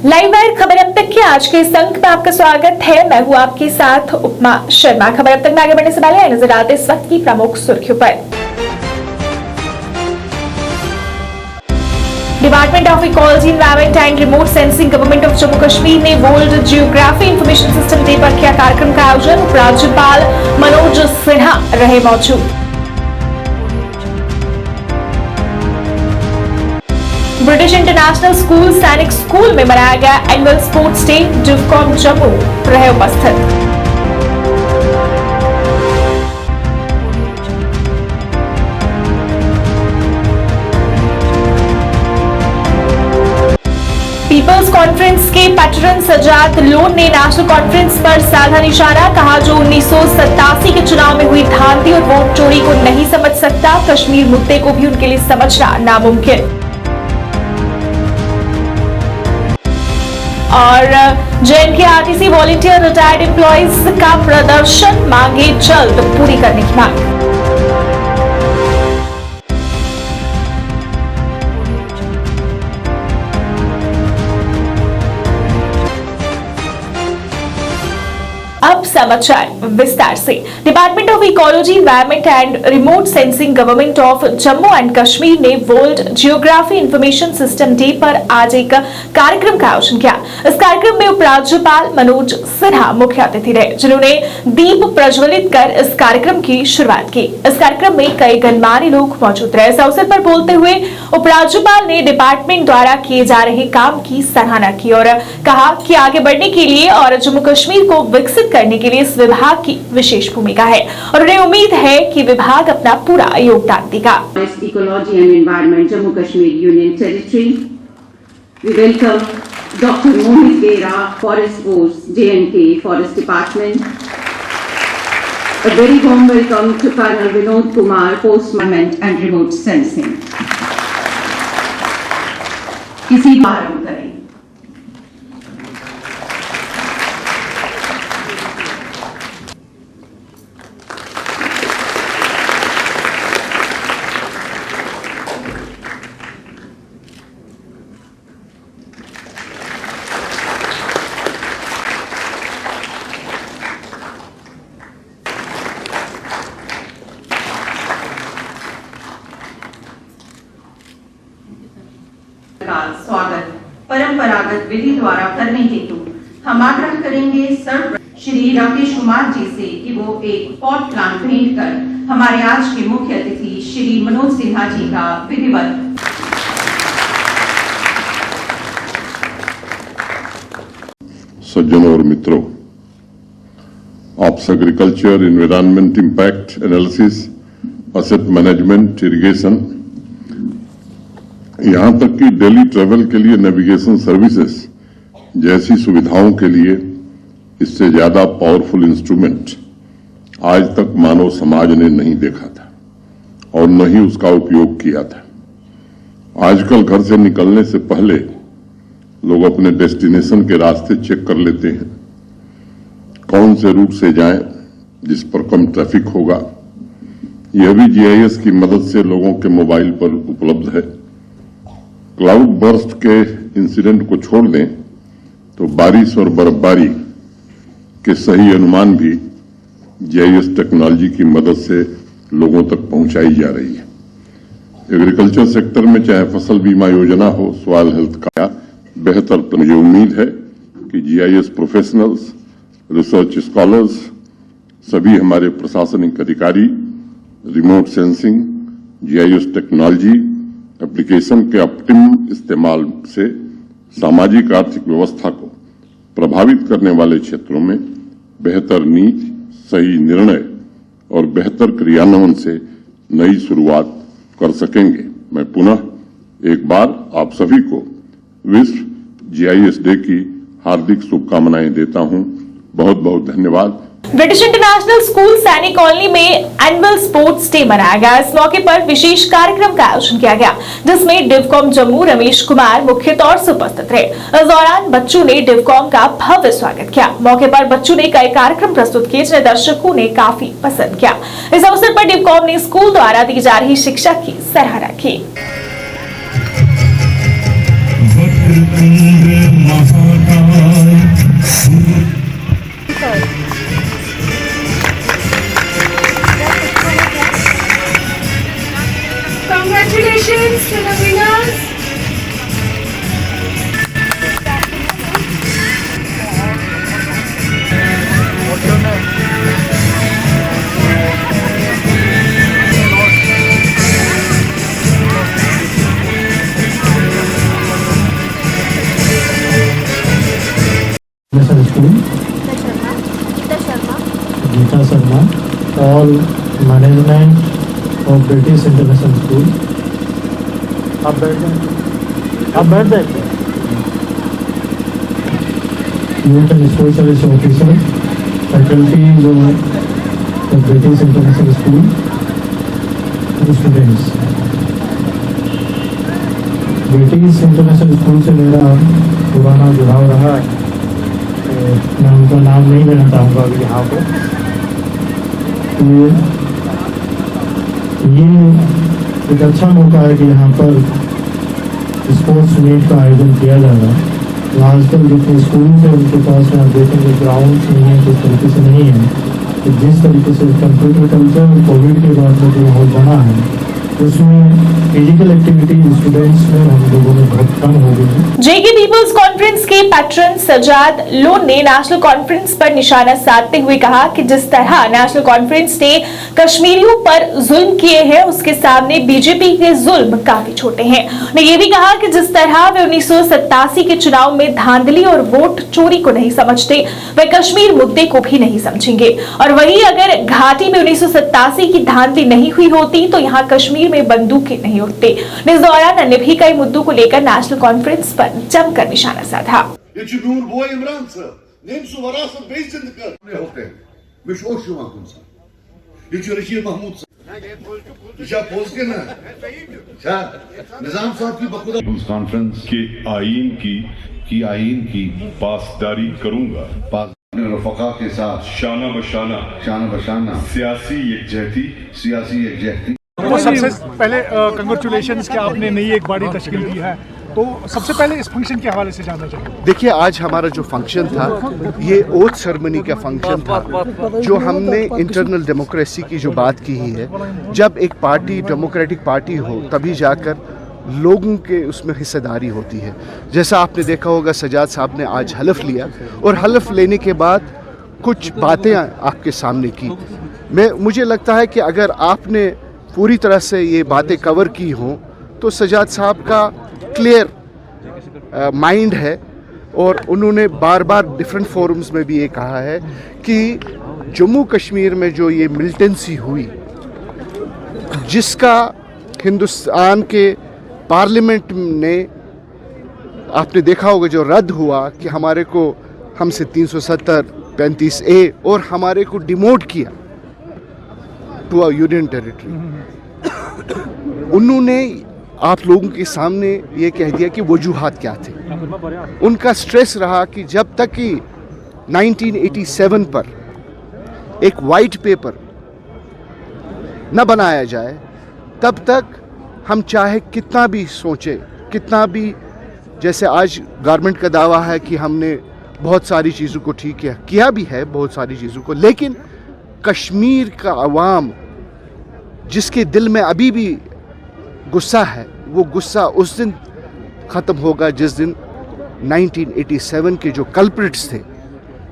Live wire खबर अब तक के आज के इस अंक में आपका स्वागत है। मैं हूं आपके साथ उपमा शर्मा। खबर अब तक में आगे बढ़ने से पहले नजर आते इस वक्त की प्रमुख सुर्खियों पर। Department of ecology environment and remote sensing government of Jammu Kashmir ने world geography information system day पर किया कार्यक्रम का आयोजन। उपराज्यपाल मनोज सिन्हा रहे मौजूद। ब्रिटिश इंटरनेशनल स्कूल सैनिक स्कूल में मनाया गया एनुअल स्पोर्ट्स डे। डिवकॉम जम्मू रहे उपस्थित। पीपल्स कॉन्फ्रेंस के पैटर्न सजाद लोन ने नेशनल कॉन्फ्रेंस पर साधा निशाना। कहा, जो 1987 के चुनाव में हुई धांधली और वोट चोरी को नहीं समझ सकता, कश्मीर मुद्दे को भी उनके लिए समझना नामुमकिन। और JNK RTC volunteer retired employees का प्रदर्शन, मांगे जल्द पूरी करने की मांग। अब समाचार विस्तार से। Department of ecology environment and remote sensing government of Jammu and Kashmir ने world geography information system day पर आज एक कार्यक्रम का आयोजन किया। इस कार्यक्रम में उपराज्यपाल मनोज सिन्हा मुख्य अतिथि रहे, जिन्होंने दीप प्रज्वलित कर इस कार्यक्रम की शुरुआत की। इस कार्यक्रम में कई गणमान्य लोग मौजूद रहे। इस अवसर पर बोलते हुए उपराज्यपाल ने डिपार्टमेंट द्वारा किए जा रहे काम की सराहना की और कहा कि आगे बढ़ने के लिए और जम्मू कश्मीर को विकसित करने के लिए इस विभाग की विशेष भूमिका है और उन्हें उम्मीद है कि विभाग अपना पूरा योगदान देगा। Ecology and environment Jammu Kashmir union territory, we welcome doctor Mohit Gera, forest force, JNK forest department. A very warm welcome to Colonel Vinod Kumar, Post Management and Remote Sensing। किसी आरंभ करें। स्वागत परंपरागत विधि द्वारा करने हेतु हम आग्रह करेंगे सर श्री राकेश कुमार जी से कि वो एक पॉट प्लांट भेंट कर हमारे आज के मुख्य अतिथि श्री मनोज सिन्हा जी का विधिवत। सज्जनों और मित्रों, ops agriculture, environment impact analysis, asset management, irrigation, यहां तक कि डेली ट्रैवल के लिए नेविगेशन सर्विसेज जैसी सुविधाओं के लिए इससे ज्यादा पावरफुल इंस्ट्रूमेंट आज तक मानव समाज ने नहीं देखा था और न ही उसका उपयोग किया था। आजकल घर से निकलने से पहले लोग अपने डेस्टिनेशन के रास्ते चेक कर लेते हैं, कौन से रूट से जाएं जिस पर कम ट्रैफिक होगा। यह भी GIS की मदद से लोगों के मोबाइल पर उपलब्ध है। क्लाउड बर्स्ट के इंसिडेंट को छोड़ दें तो बारिश और बर्फबारी के सही अनुमान भी GIS टेक्नोलॉजी की मदद से लोगों तक पहुंचाई जा रही है। एग्रीकल्चर सेक्टर में चाहे फसल बीमा योजना हो, सॉइल हेल्थ का बेहतर, तो मुझे उम्मीद है कि GIS प्रोफेशनल्स, रिसर्च स्कॉलर्स, सभी हमारे प्रशासनिक अधिकारी remote sensing, GIS technology application के ऑप्टिमम इस्तेमाल से सामाजिक आर्थिक व्यवस्था को प्रभावित करने वाले क्षेत्रों में बेहतर नीति, सही निर्णय और बेहतर क्रियान्वयन से नई शुरुआत कर सकेंगे। मैं पुनः एक बार आप सभी को विश्व GIS डे की हार्दिक शुभकामनाएं देता हूं। बहुत बहुत धन्यवाद। ब्रिटिश इंटरनेशनल स्कूल सैनिक कॉलोनी में एनुअल स्पोर्ट्स डे मनाया गया। इस मौके पर विशेष कार्यक्रम का आयोजन किया गया, जिसमें डिवकॉम जम्मू रमेश कुमार मुख्य तौर से उपस्थित रहे। इस दौरान बच्चों ने डिवकॉम का भव्य स्वागत किया। मौके पर बच्चों ने कई कार्यक्रम प्रस्तुत किए, जिन्हें दर्शकों ने काफी पसंद किया। इस अवसर पर डिवकॉम ने स्कूल द्वारा दी जा रही शिक्षा की सराहना की। Congratulations to the winners. International School, Geeta Sharma, all management of British International School. आप बैठ जाए Youth and Sports Service Officer, faculties of the British International School, and students. British international school से मेरा पुराना जुड़ाव रहा है, तो मैं उनका नाम नहीं लेना चाहूँगा अभी यहाँ पे। ये एक अच्छा मौका है कि यहाँ पर स्पोर्ट्स मीट का आयोजन किया जा रहा है। आजकल जितने स्कूल है उनके पास में आप देखेंगे ग्राउंड नहीं है, किस तरीके से नहीं है, तो जिस तरीके से कंप्यूटर कल्चर कोविड के बाद में जो माहौल बना है उसमें फिजिकल एक्टिविटी स्टूडेंट्स में हम लोगों में बहुत कम हो गई है। जेके पीपल्स कॉन्फ्रेंस के पैट्रन सजाद लोन ने नेशनल कॉन्फ्रेंस पर निशाना साधते हुए कहा कि जिस तरह नेशनल कॉन्फ्रेंस ने कश्मीरियों पर जुल्म किए हैं उसके सामने बीजेपी के जुल्म काफी छोटे हैं। उन्होंने ये भी कहा कि जिस तरह वे 1987 के चुनाव में धांधली और वोट चोरी को नहीं समझते वे कश्मीर मुद्दे को भी नहीं समझेंगे, और वही अगर घाटी में 1987 की धांधली नहीं हुई होती तो यहाँ कश्मीर में बंदूकें नहीं उठते। इस दौरान अन्य भी कई मुद्दों को लेकर नेशनल कॉन्फ्रेंस पर जमकर निशाना साधा। कॉन्फ्रेंस के आईन की पासदारी करूंगा, रफ़क़ा के साथ शाना बशाना सियासी यकजहती। तो सबसे पहले कंग्रेचुलेशंस कि आपने नई एक बॉडी तश्कील की है, तो सबसे पहले इस फंक्शन के हवाले से जानना चाहिए। देखिए, आज हमारा जो फंक्शन था ये ओथ सेरेमनी का फंक्शन था, जो हमने इंटरनल डेमोक्रेसी की जो बात की है। जब एक पार्टी डेमोक्रेटिक पार्टी हो तभी जाकर लोगों के उसमें हिस्सेदारी होती है। जैसा आपने देखा होगा सजाद साहब ने आज हलफ लिया और हलफ लेने के बाद कुछ बातें आपके सामने की। मुझे लगता है कि अगर आपने पूरी तरह से ये बातें कवर की हों तो सजाद साहब का क्लियर माइंड है, और उन्होंने बार बार डिफरेंट फोरम्स में भी ये कहा है कि जम्मू कश्मीर में जो ये मिलिटेंसी हुई, जिसका हिंदुस्तान के पार्लियामेंट ने आपने देखा होगा जो रद्द हुआ कि हमसे 370 35A और हमारे को डिमोट किया टू अ यूनियन टेरिटरी। उन्होंने आप लोगों के सामने ये कह दिया कि वजूहात क्या थे। उनका स्ट्रेस रहा कि जब तक कि 1987 पर एक वाइट पेपर न बनाया जाए तब तक हम चाहे कितना भी सोचें, कितना भी, जैसे आज गवर्नमेंट का दावा है कि हमने बहुत सारी चीज़ों को ठीक किया भी है बहुत सारी चीज़ों को, लेकिन कश्मीर का अवाम जिसके दिल में अभी भी गुस्सा है, वो गुस्सा उस दिन ख़त्म होगा जिस दिन 1987 के जो कल्प्रिट्स थे,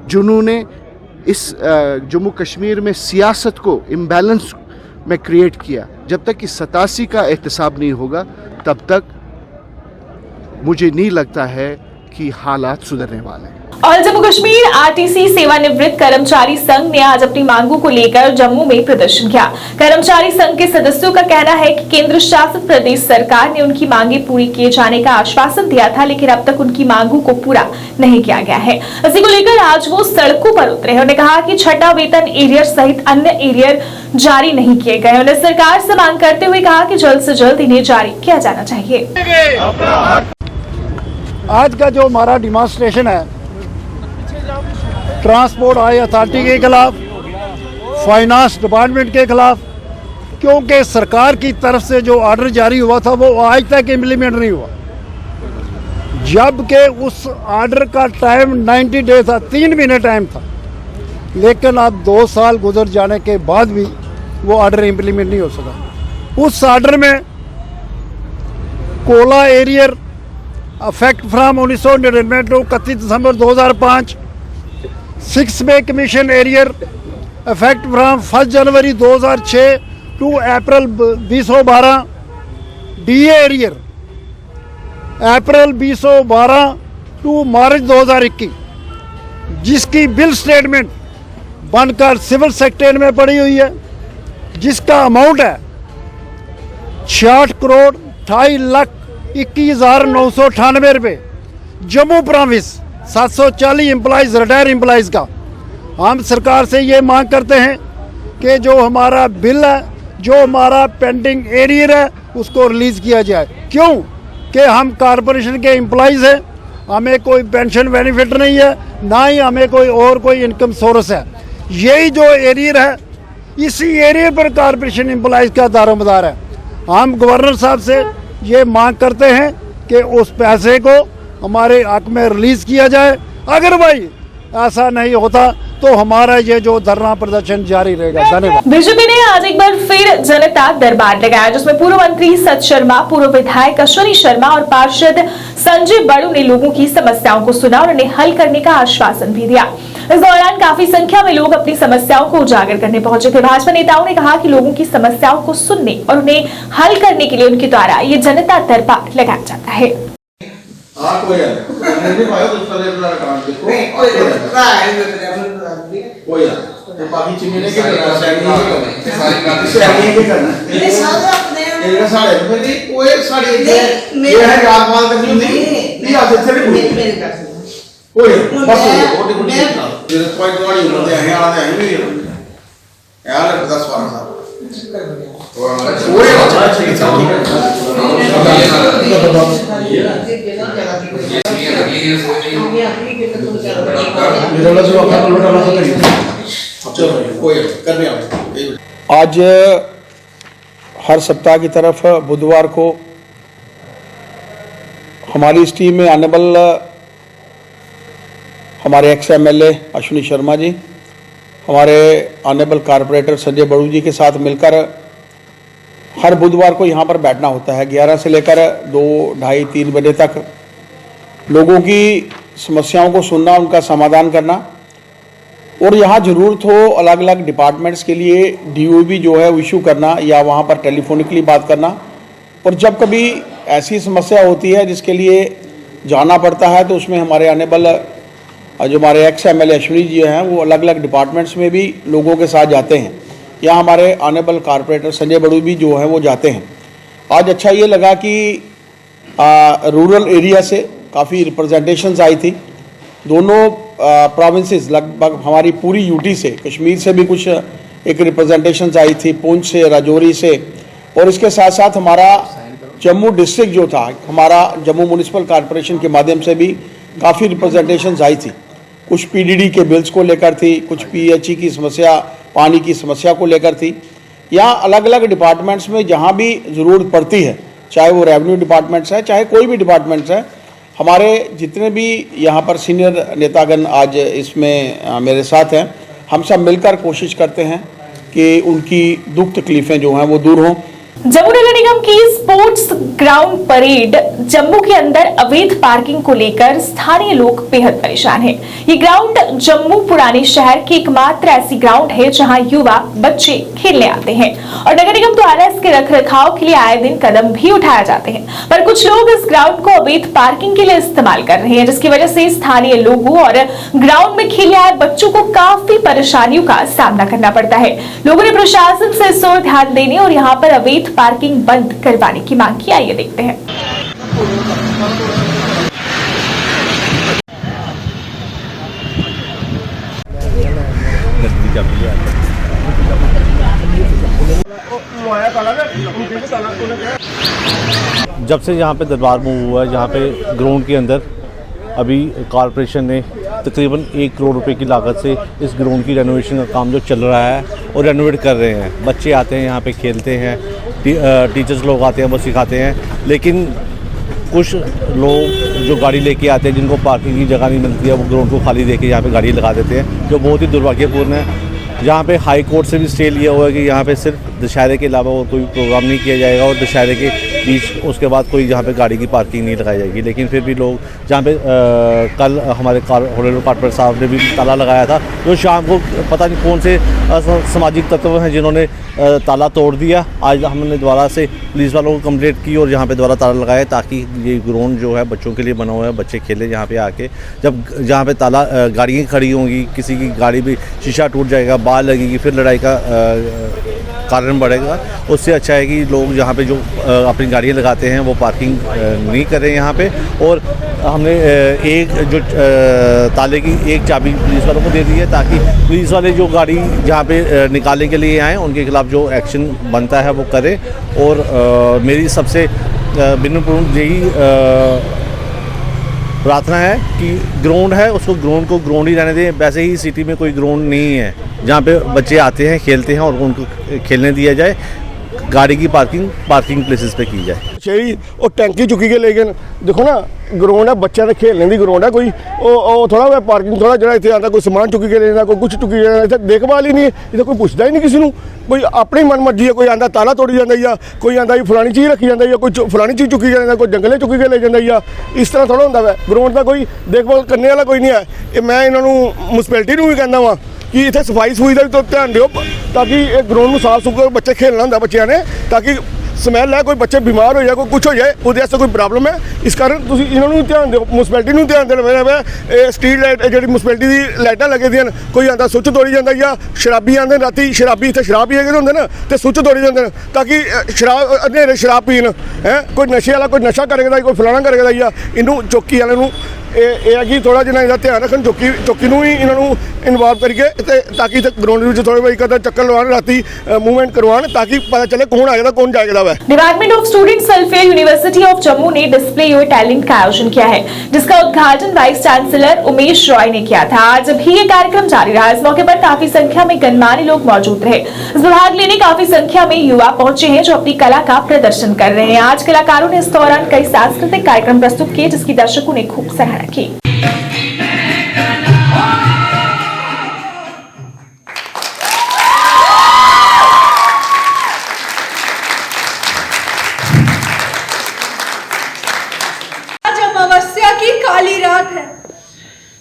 जिन्होंने इस जम्मू कश्मीर में सियासत को इम्बैलेंस में क्रिएट किया। जब तक कि 87 का एहतसाब नहीं होगा तब तक मुझे नहीं लगता है कि हालात सुधरने वाले हैं। और जम्मू कश्मीर आरटीसी सेवानिवृत्त कर्मचारी संघ ने आज अपनी मांगों को लेकर जम्मू में प्रदर्शन किया। कर्मचारी संघ के सदस्यों का कहना है कि केंद्र शासित प्रदेश सरकार ने उनकी मांगे पूरी किए जाने का आश्वासन दिया था, लेकिन अब तक उनकी मांगों को पूरा नहीं किया गया है। इसी को लेकर आज वो सड़कों पर उतरे। उन्होंने कहा कि छठा वेतन एरियर सहित अन्य एरियर जारी नहीं किए गए। उन्होंने सरकार से मांग करते हुए कहा कि जल्द से जल्द इन्हें जारी किया जाना चाहिए। आज का जो हमारा डिमॉन्स्ट्रेशन है ट्रांसपोर्ट हाई अथॉरिटी के खिलाफ, फाइनेंस डिपार्टमेंट के खिलाफ, क्योंकि सरकार की तरफ से जो ऑर्डर जारी हुआ था वो आज तक इम्प्लीमेंट नहीं हुआ। जबकि उस ऑर्डर का टाइम 90 डेज था, 3 महीने टाइम था, लेकिन अब 2 साल गुजर जाने के बाद भी वो ऑर्डर इम्प्लीमेंट नहीं हो सका। उस ऑर्डर में कोला arrear effect from 1999 to 31 December 2005, 6 pay commission arrear effect from 1 January 2006 to April 2012, DA arrear April 2012 to March 2021, जिसकी बिल स्टेटमेंट बनकर सिविल सेक्रेटरी में पड़ी हुई है, जिसका अमाउंट है 66 करोड़ 28,21,998 रुपये। Jammu province 740 employees retire employees का हम सरकार से ये मांग करते हैं कि जो हमारा बिल है, जो हमारा पेंडिंग एरियर है, उसको रिलीज़ किया जाए। क्यों कि हम कॉरपोरेशन के एम्प्लॉइज़ हैं, हमें कोई पेंशन बेनिफिट नहीं है, ना ही हमें कोई इनकम सोर्स है। यही जो एरियर है, इसी एरियर पर कॉरपोरेशन एम्प्लॉइज़ का दारोमदार है। हम गवर्नर साहब से ये मांग करते हैं कि उस पैसे को हमारे हक में रिलीज़ किया जाए। अगर भाई ऐसा नहीं होता तो हमारा ये जो धरना प्रदर्शन जारी रहेगा। धन्यवाद। बीजेपी ने आज एक बार फिर जनता दरबार लगाया, जिसमें पूर्व मंत्री सत शर्मा, पूर्व विधायक अश्विनी शर्मा और पार्षद संजय बड़ू ने लोगों की समस्याओं को सुना और उन्हें हल करने का आश्वासन भी दिया। इस दौरान काफी संख्या में लोग अपनी समस्याओं को उजागर करने पहुंचे थे। भाजपा नेताओं ने कहा कि लोगों की समस्याओं को सुनने और उन्हें हल करने के लिए उनके द्वारा ये जनता दरबार लगाया जाता है। आज हर सप्ताह की तरफ बुधवार को हमारी इस टीम में ऑनरेबल हमारे एक्स एमएलए अश्विनी शर्मा जी, हमारे ऑनरेबल कारपोरेटर संजय बड़ू जी के साथ मिलकर हर बुधवार को यहाँ पर बैठना होता है। 11 से लेकर 2, ढाई, 3 बजे तक लोगों की समस्याओं को सुनना, उनका समाधान करना, और यहाँ ज़रूरत हो अलग अलग डिपार्टमेंट्स के लिए डीओबी जो है इशू करना या वहाँ पर टेलीफोनिकली बात करना। और जब कभी ऐसी समस्या होती है जिसके लिए जाना पड़ता है तो उसमें हमारे ऑनरेबल जो हमारे एक्स एमएलए अश्विनी जी हैं वो अलग अलग डिपार्टमेंट्स में भी लोगों के साथ जाते हैं, या हमारे ऑनरेबल कारपोरेटर संजय बड़ू भी जो हैं वो जाते हैं। आज अच्छा ये लगा कि रूरल एरिया से काफ़ी रिप्रेजेंटेशंस आई थी। दोनों प्रोविंसेस लगभग हमारी पूरी यूटी से, कश्मीर से भी कुछ एक रिप्रेजेंटेशंस आई थी, पुंछ से, राजौरी से, और इसके साथ साथ हमारा जम्मू डिस्ट्रिक्ट जो था, हमारा जम्मू म्यूनिसिपल कॉरपोरेशन के माध्यम से भी काफ़ी रिप्रेजेंटेशंस आई थी। कुछ पीडीडी के बिल्स को लेकर थी, कुछ पीएचई की समस्या, पानी की समस्या को लेकर थी। यहाँ अलग अलग डिपार्टमेंट्स में जहाँ भी ज़रूरत पड़ती है, चाहे वो रेवेन्यू डिपार्टमेंट्स है, चाहे कोई भी डिपार्टमेंट्स है, हमारे जितने भी यहाँ पर सीनियर नेतागण आज इसमें मेरे साथ हैं, हम सब मिलकर कोशिश करते हैं कि उनकी दुख तकलीफ़ें जो हैं वो दूर हों। जम्मू नगर निगम की स्पोर्ट्स ग्राउंड परेड जम्मू के अंदर अवैध पार्किंग को लेकर स्थानीय लोग बेहद परेशान हैं। ये ग्राउंड जम्मू पुराने शहर की एकमात्र ऐसी ग्राउंड है जहां युवा बच्चे खेलने आते हैं और नगर निगम द्वारा इसके रखरखाव के लिए आए दिन कदम भी उठाए जाते हैं, पर कुछ लोग इस ग्राउंड को अवैध पार्किंग के लिए इस्तेमाल कर रहे हैं, जिसकी वजह से स्थानीय लोगों और ग्राउंड में खेलने आए बच्चों को काफी परेशानियों का सामना करना पड़ता है। लोगों ने प्रशासन से इस ओर ध्यान देने और यहाँ पर अवैध पार्किंग बंद करवाने की मांग की। आइए देखते हैं। जब से यहाँ पे दरबार मूव हुआ है, यहाँ पे ग्राउंड के अंदर अभी कॉरपोरेशन ने तकरीबन 1 करोड़ रुपए की लागत से इस ग्राउंड की रेनोवेशन का काम जो चल रहा है और रेनोवेट कर रहे हैं। बच्चे आते हैं यहाँ पे खेलते हैं, टीचर्स लोग आते हैं, वो सिखाते हैं, लेकिन कुछ लोग जो गाड़ी लेके आते हैं जिनको पार्किंग की जगह नहीं मिलती है, वो ग्राउंड को खाली देके यहाँ पे गाड़ी लगा देते हैं, जो बहुत ही दुर्भाग्यपूर्ण है। यहाँ पे हाई कोर्ट से भी स्टे लिया हुआ है कि यहाँ पे सिर्फ दशहरे के अलावा और कोई प्रोग्राम नहीं किया जाएगा और दशहरे के बीच उसके बाद कोई यहाँ पे गाड़ी की पार्किंग नहीं लगाई जाएगी। लेकिन फिर भी लोग जहाँ पे कल हमारे होनरेबल कॉर्पोरेटर साहब ने भी ताला लगाया था, जो शाम को पता नहीं कौन से सामाजिक तत्व हैं जिन्होंने ताला तोड़ दिया। आज हमने दोबारा से पुलिस वालों को कंप्लेंट की और यहाँ पे दोबारा ताला लगाया ताकि ये ग्राउंड जो है बच्चों के लिए बना हुआ है, बच्चे खेले यहाँ पे आके। जब जहाँ पे ताला गाड़ियाँ खड़ी होंगी, किसी की गाड़ी भी शीशा टूट जाएगा, बाल लगेगी, फिर लड़ाई का कारण बढ़ेगा। उससे अच्छा है कि लोग यहाँ पे जो अपनी गाड़ियाँ लगाते हैं वो पार्किंग नहीं करें यहाँ पे। और हमने एक जो ताले की एक चाबी पुलिस वालों को दे दी है ताकि पुलिस वाले जो गाड़ी जहाँ पे निकालने के लिए आएँ उनके खिलाफ जो एक्शन बनता है वो करें। और मेरी सबसे विनम्रपूर्ण यही प्रार्थना है कि ग्राउंड है उसको ग्राउंड को ग्राउंड ही रहने दें। वैसे ही सिटी में कोई ग्राउंड नहीं है जहाँ पे बच्चे आते हैं खेलते हैं और उनको खेलने दिया जाए। गाड़ी की पार्किंग प्लेसेस पे की जाए। सही और टैंकी चुकी के लेकिन देखो ना ग्राउंड है, बच्चों ने खेलने की ग्राउंड है, कोई थोड़ा पार्किंग थोड़ा जरा इतने आता कोई समान चुकी के लेना, कोई कुछ चुकी जाना, इतने देखभाल ही नहीं है, इतने कोई पुछता ही नहीं किसी को। कोई अपनी मन मर्जी है, कोई आंदा ताला तोड़ी जाता या कोई आंदा फलानी चीज़ रखी जाती या कोई फलानी चीज़ चुकी जाता, कोई जंगले चुकी के ले जाता या इस तरह थोड़ा होंगे। ग्राउंड का कोई देखभाल करने वाला कोई नहीं है। मैं इन्होंने म्यूनसिपैलिटी भी कहना वा कि इतने सफाई सफुई का भी तो ध्यान दो ताकि एक ग्राउंड में साफ सुथरा बच्चे खेलना होंगे बच्चों ने, ताकि समैल है, कोई बच्चे बीमार हो जाए, कोई कुछ हो जाए, उसदे कोई प्रॉब्लम है। इस कारण तुम इन्होंने ध्यान दो, म्यूनसिपैलिटी को ध्यान देना पैना। स्ट्रीट लाइट जी म्यूनसिपैलिटी की लाइटां लगी दी, कोई आंदा सुच तोड़ी जाता या शराबी आते राती शराबी इतने शराब पी के होंगे ना तो सुच तोड़ी जाते हैं ताकि शराब अंधेरे शराब पीन है। कोई नशे वाला कोई नशा करेगा, कोई फलाना करेगा या इनू चौकी वाले है कि थोड़ा जिन्ना इहदा ध्यान रखन, चौकी भी इन्हों इनवॉल्व करके ताकि ग्राउंड में थोड़े एक अद्धा चक्कर लवान, राती मूवमेंट करवान ताकि पता चले कौन आएगा कौन जाएगा। वह department of students welfare university of Jammu ने डिस्प्ले योर टैलेंट का आयोजन किया है, जिसका उद्घाटन वाइस चांसलर उमेश रॉय ने किया था। आज भी ये कार्यक्रम जारी रहा। इस मौके पर काफी संख्या में गणमान्य लोग मौजूद रहे। इस भाग लेने काफी संख्या में युवा पहुंचे हैं जो अपनी कला का प्रदर्शन कर रहे हैं। आज कलाकारों ने इस दौरान कई सांस्कृतिक कार्यक्रम प्रस्तुत किए जिसकी दर्शकों ने खूब सराहना की। अमावस्या की काली रात है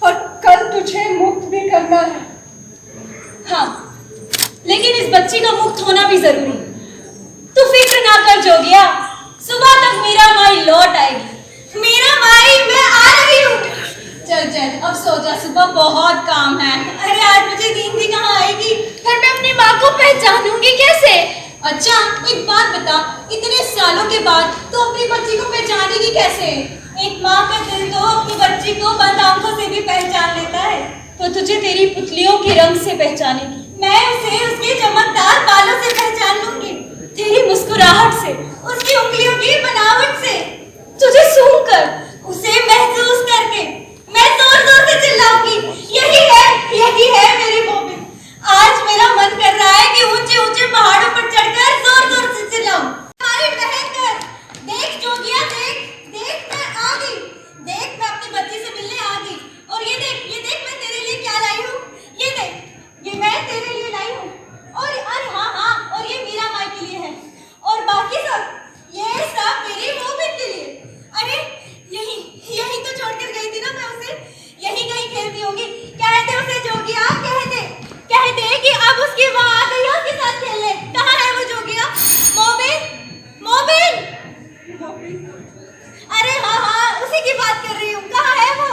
और कल तुझे मुक्त भी करना है। हाँ, लेकिन इस बच्ची का मुक्त होना भी जरूरी। तू फिक्र ना कर जोगिया, सुबह तक मीरा माई लौट आएगी। मीरा माई मैं आ रही हूँ। चल चल अब सो जा, सुबह बहुत काम है। अरे आज मुझे नींद भी कहाँ आएगी, फिर मैं अपनी माँ को पहचानूंगी कैसे? अच्छा एक बात बता, इतने सालों के बाद तू अपनी बच्ची को पहचानेगी कैसे? एक माँ का दिल तो अपनी बच्ची को बंद आंखों से भी पहचान लेता है। तो तुझे तेरी पुतलियों के रंग से पहचानेगी, मैं उसे उसके चमकदार बालों से पहचान लूंगी, तेरी मुस्कुराहट से, उसकी उंगलियों की बनावट से, तुझे सूंघकर, उसे महसूस करके मैं जोर जोर से चिल्लाऊंगी, यही है मेरी मोमिन। आज मेरा मन कर रहा है कि ऊंचे ऊंचे पहाड़ों पर चढ़कर जोर जोर से चिल्लाऊं, हमारी बहन कर, देख जोगिया देख, देख मैं आ गई, देख मैं अपनी बच्ची से मिलने आ गई। और ये देख मैं तेरे लिए क्या लाई हूँ, ये देख ये मैं तेरे लिए लाई हूँ। और अरे हाँ और ये मीरा माई के लिए है और बाकी सब ये सब मेरी मोमिन के लिए। अरे यही तो छोड़कर गई थी ना मैं उसे, यही कहीं खेलती होगी। कह दे उसे जोगिया, कह दे कि अब उसकी माँ आ गई है उसके साथ खेलने। कहाँ है वो जोगिया? मोमिन अरे हाँ उसी की बात कर रही हूँ, कहाँ है वो?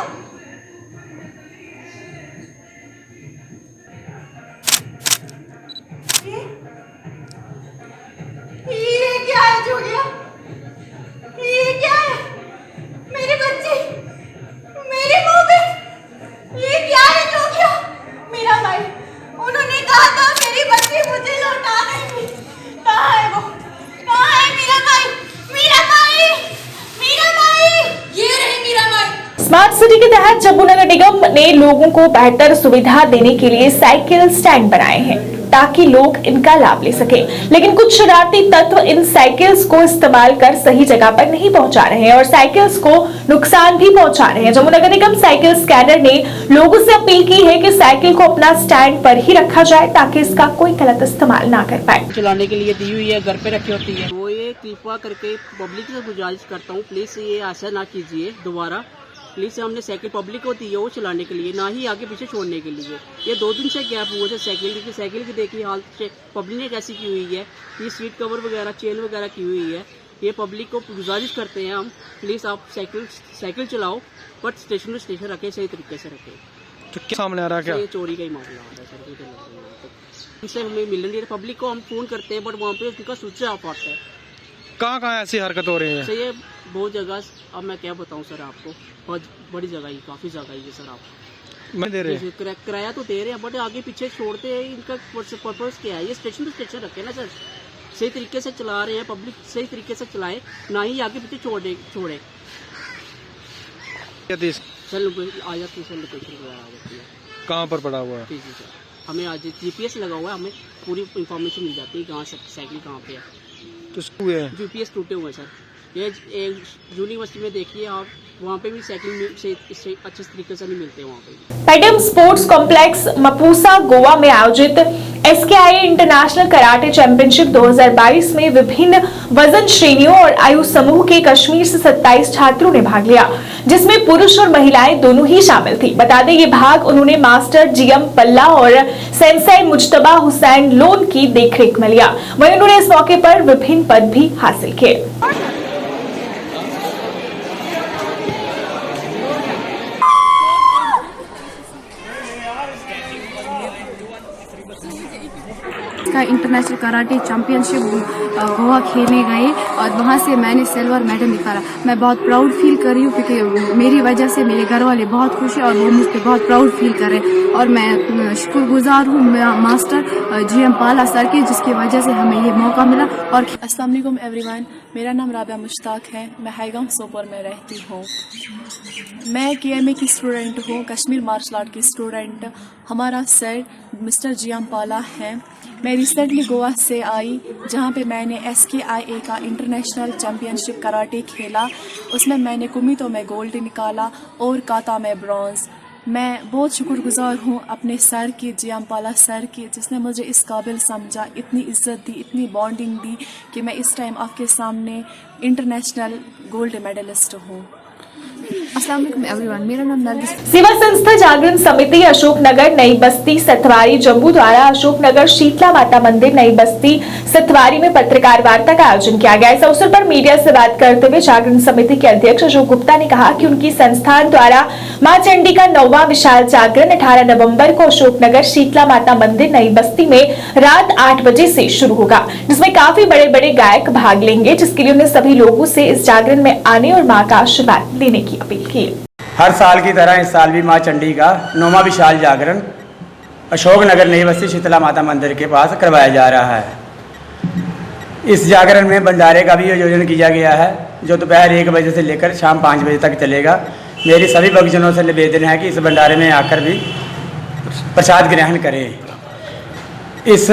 ये क्या है जोगिया, ये क्या है? मेरी बच्ची, मेरी मोमिन, ये क्या है जोगिया? मीरा माई, उन्होंने कहा था मेरी बच्ची मुझे लौटा देंगी। कहाँ है वो? कहाँ है मीरा माई? मीरा माई, मीरा माई, ये रही मीरा माई। स्मार्ट सिटी के तहत जम्मू नगर निगम ने लोगों को बेहतर सुविधा देने के लिए साइकिल स्टैंड बनाए हैं ताकि लोग इनका लाभ ले सके। लेकिन कुछ शरारती तत्व इन साइकिल्स को इस्तेमाल कर सही जगह पर नहीं पहुंचा रहे हैं और साइकिल्स को नुकसान भी पहुंचा रहे हैं। जमुनानगर निगम साइकिल स्कैनर ने लोगों से अपील की है कि साइकिल को अपना स्टैंड पर ही रखा जाए ताकि इसका कोई गलत इस्तेमाल ना कर पाए। चलाने के लिए दी हुई है, घर पे रखी होती है। वो ये कृपा करके पब्लिक से गुजारिश करता हूँ, प्लीज ये ऐसा ना कीजिए दोबारा। प्लीज हमने साइकिल पब्लिक को दी है वो चलाने के लिए, ना ही आगे पीछे छोड़ने के लिए। ये 2 दिन से गैप हुए थे साइकिल की देखिए हालत पब्लिक ने कैसी की हुई है। ये सीट कवर वगैरह चेन वगैरह की हुई है। ये पब्लिक को गुजारिश करते हैं हम, प्लीज आप साइकिल चलाओ बट स्टेशन टू स्टेशन रखें, सही तरीके से रखें। तो क्या सामने आ रहा है? क्या ये चोरी का ही मामला आ रहा है सर। इनसे हमें मिल नहीं रही, पब्लिक को हम फोन करते हैं बट वहाँ पे उनका स्विच ऑफ आता है। कहाँ ऐसी हरकत हो रही है? सर ये बहुत जगह, अब मैं क्या बताऊं सर आपको, बहुत बड़ी जगह ही, काफ़ी जगह ही है सर। आप मैं दे रहे किराया तो दे रहे हैं बट आगे पीछे छोड़ते हैं, इनका पर्पस क्या है? ये स्टेशन टू स्टेशन रखे ना सर, सही तरीके से चला रहे हैं, पब्लिक सही तरीके से चलाए, ना ही आगे पीछे छोड़े। सर आ जाती है, सर लोकेशन वगैरह आ जाती है। कहाँ पर पड़ा हुआ है? जी सर, हमें आज GPS लगा हुआ है, हमें पूरी इंफॉर्मेशन मिल जाती है कहाँ साइकिल कहाँ पे है। तो हुए हैं GPS टूटे हुए हैं सर। ये यूनिवर्सिटी में देखिए आप, वहाँ पे भी साइकिल से अच्छे तरीके से नहीं मिलते वहाँ पे। पैडम स्पोर्ट्स कॉम्प्लेक्स मपूसा गोवा में आयोजित SKI इंटरनेशनल कराटे चैंपियनशिप 2022 में विभिन्न वजन श्रेणियों और आयु समूह के कश्मीर से 27 छात्रों ने भाग लिया, जिसमें पुरुष और महिलाएं दोनों ही शामिल थी। बता दें ये भाग उन्होंने मास्टर GM पल्ला और सेंसाई मुज्तबा हुसैन लोन की देखरेख में लिया। वहीं उन्होंने इस मौके पर विभिन्न पद भी हासिल किए। का इंटरनेशनल कराटे चैंपियनशिप गोवा खेलने गए और वहाँ से मैंने सिल्वर मेडल निकाला। मैं बहुत प्राउड फील कर रही हूँ क्योंकि मेरी वजह से मेरे घर वाले बहुत खुश हैं और वो मुझ पर बहुत प्राउड फील कर रहे हैं और मैं शुक्रगुजार हूँ मास्टर GM पाला सर की, जिसकी वजह से हमें ये मौका मिला। और अस्सलाम वालेकुम एवरीवन, मेरा नाम राबिया मुश्ताक है, मैं हाईगांव सोपोर में रहती हूँ। मैं KMA की स्टूडेंट हूँ, कश्मीर मार्शल आर्ट की स्टूडेंट। हमारा सर मिस्टर GM पाला है। मैं रिसेंटली गोवा से आई जहाँ पे मैंने SKIA का इंटरनेशनल चैम्पियनशिप कराटे खेला। उसमें मैंने कुमितो में गोल्ड निकाला और काता में ब्रॉन्ज। मैं बहुत शुक्रगुजार हूँ अपने सर की, GM पाला सर की, जिसने मुझे इस काबिल समझा, इतनी इज्जत दी, इतनी बॉन्डिंग दी कि मैं इस टाइम आपके सामने इंटरनेशनल गोल्ड मेडलिस्ट हूँ। अस्सलाम वालेकुम एवरीवन, मेरा नाम नरगिस। सेवा संस्था जागरण समिति अशोकनगर नई बस्ती सतवारी जम्मू द्वारा अशोकनगर शीतला माता मंदिर नई बस्ती सतवारी में पत्रकार वार्ता का आयोजन किया गया। इस अवसर पर मीडिया से बात करते हुए जागरण समिति के अध्यक्ष अशोक गुप्ता ने कहा कि उनकी संस्थान द्वारा मां चंडी का 9वां विशाल जागरण 18 नवंबर को अशोकनगर शीतला माता मंदिर नई बस्ती में रात 8 बजे से शुरू होगा, जिसमें काफी बड़े बड़े गायक भाग लेंगे, जिसके लिए उन्हें सभी लोगों से इस जागरण में आने और मां का आशीर्वाद लेने की अपील की। हर साल की तरह इस साल भी मां चंडी का 9वां विशाल जागरण अशोकनगर नई बस्ती शीतला माता मंदिर के पास करवाया जा रहा है। इस जागरण में भंडारे का भी आयोजन किया गया है, जो दोपहर 1 बजे से लेकर शाम 5 बजे तक चलेगा। मेरी सभी भक्तजनों से निवेदन है कि इस भंडारे में आकर भी प्रसाद ग्रहण करें। इस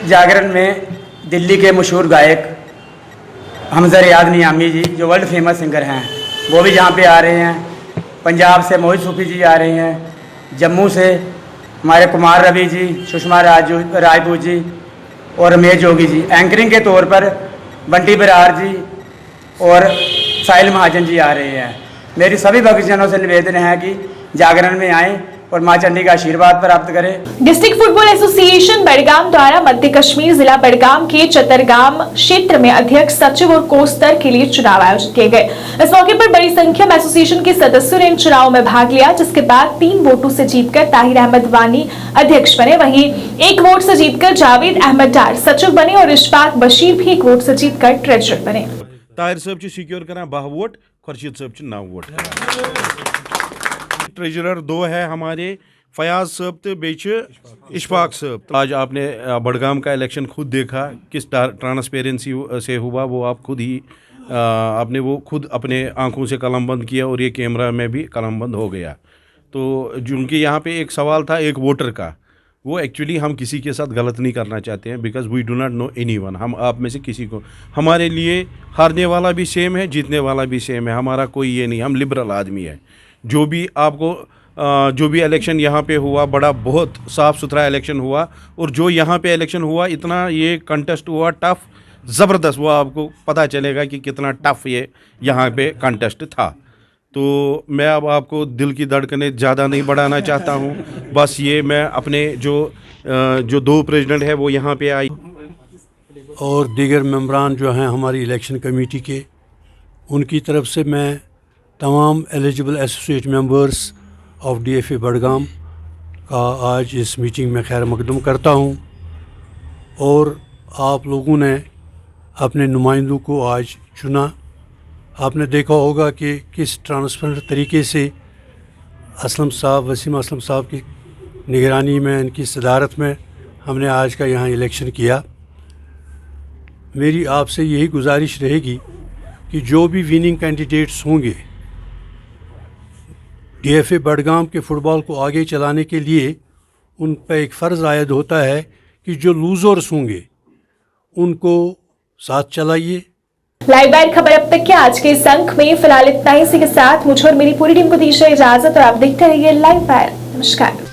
जागरण में दिल्ली के मशहूर गायक हमजा रियाज नियामी जी, जो वर्ल्ड फेमस सिंगर हैं, वो भी यहाँ पे आ रहे हैं। पंजाब से मोहित सूफी जी आ रहे हैं। जम्मू से हमारे कुमार रवि जी, सुषमा राजपूत जी और रमेश जोगी जी। एंकरिंग के तौर पर बंटी बरार जी और साहिल महाजन जी आ रहे हैं। मेरी सभी भक्तजनों से निवेदन है कि जागरण में आएँ और मां चंडी का आशीर्वाद प्राप्त करें। डिस्ट्रिक्ट फुटबॉल एसोसिएशन बड़गाम द्वारा मध्य कश्मीर जिला बड़गाम के चतरगाम क्षेत्र में अध्यक्ष, सचिव और कोष स्तर के लिए चुनाव आयोजित किए गए। इस मौके पर बड़ी संख्या में एसोसिएशन के सदस्यों ने इन चुनावों में भाग लिया, जिसके बाद 3 वोटों से जीतकर ताहिर अहमद वानी अध्यक्ष बने। वहीं 1 वोट से जीतकर जावेद अहमद डार सचिव बने और इशफाक बशीर भी 1 वोट से जीतकर ट्रेजरर बने। ताहिर साहब सिक्योर करा 12 वोट, खुर्शीद साहब 9 वोट। ट्रेजरर 2 है हमारे फयाज साहब तो बेच इशफाक साहब। आज आपने बड़गाम का इलेक्शन खुद देखा, किस ट्रांसपेरेंसी से हुआ, वो आप खुद ही आपने वो खुद अपने आंखों से कलमबंद किया और ये कैमरा में भी कलमबंद हो गया। तो जिनके यहाँ पे एक सवाल था एक वोटर का, वो एक्चुअली हम किसी के साथ गलत नहीं करना चाहते हैं, because we do not know anyone. हम आप में से किसी को, हमारे लिए हारने वाला भी सेम है, जीतने वाला भी सेम है, हमारा कोई ये नहीं, हम लिबरल आदमी है। जो भी आपको जो भी इलेक्शन यहाँ पे हुआ, बड़ा बहुत साफ़ सुथरा इलेक्शन हुआ, और जो यहाँ पे इलेक्शन हुआ इतना ये कंटेस्ट हुआ टफ, ज़बरदस्त, वो आपको पता चलेगा कि कितना टफ ये यहाँ पे कंटेस्ट था। तो मैं अब आपको दिल की धड़कनें ज़्यादा नहीं बढ़ाना चाहता हूँ, बस ये मैं अपने जो दो प्रेसिडेंट है वो यहाँ पे आई और दीगर मेंबरान जो हैं हमारी इलेक्शन कमेटी के, उनकी तरफ से मैं तमाम eligible associate members of DFA Budgam का आज इस मीटिंग में खैर मकदम करता हूँ। और आप लोगों ने अपने नुमाइंदों को आज चुना। आपने देखा होगा कि किस ट्रांसपेरेंट तरीके से असलम साहब, वसीम असलम साहब की निगरानी में, इनकी सदारत में हमने आज का यहाँ इलेक्शन किया। मेरी आपसे यही गुजारिश रहेगी कि जो भी विनिंग कैंडिडेट्स होंगे, DFA बडगाम के फ़ुटबॉल को आगे चलाने के लिए उन पर एक फ़र्ज़ आयद होता है कि जो लूज़र्स होंगे उनको साथ चलाइए। लाइव बाइट खबर अब तक के आज के इस अंक में फिलहाल इतना ही। इसी के साथ मुझे और मेरी पूरी टीम को दीजिए इजाजत और आप देखते रहिए लाइव बाइट। नमस्कार।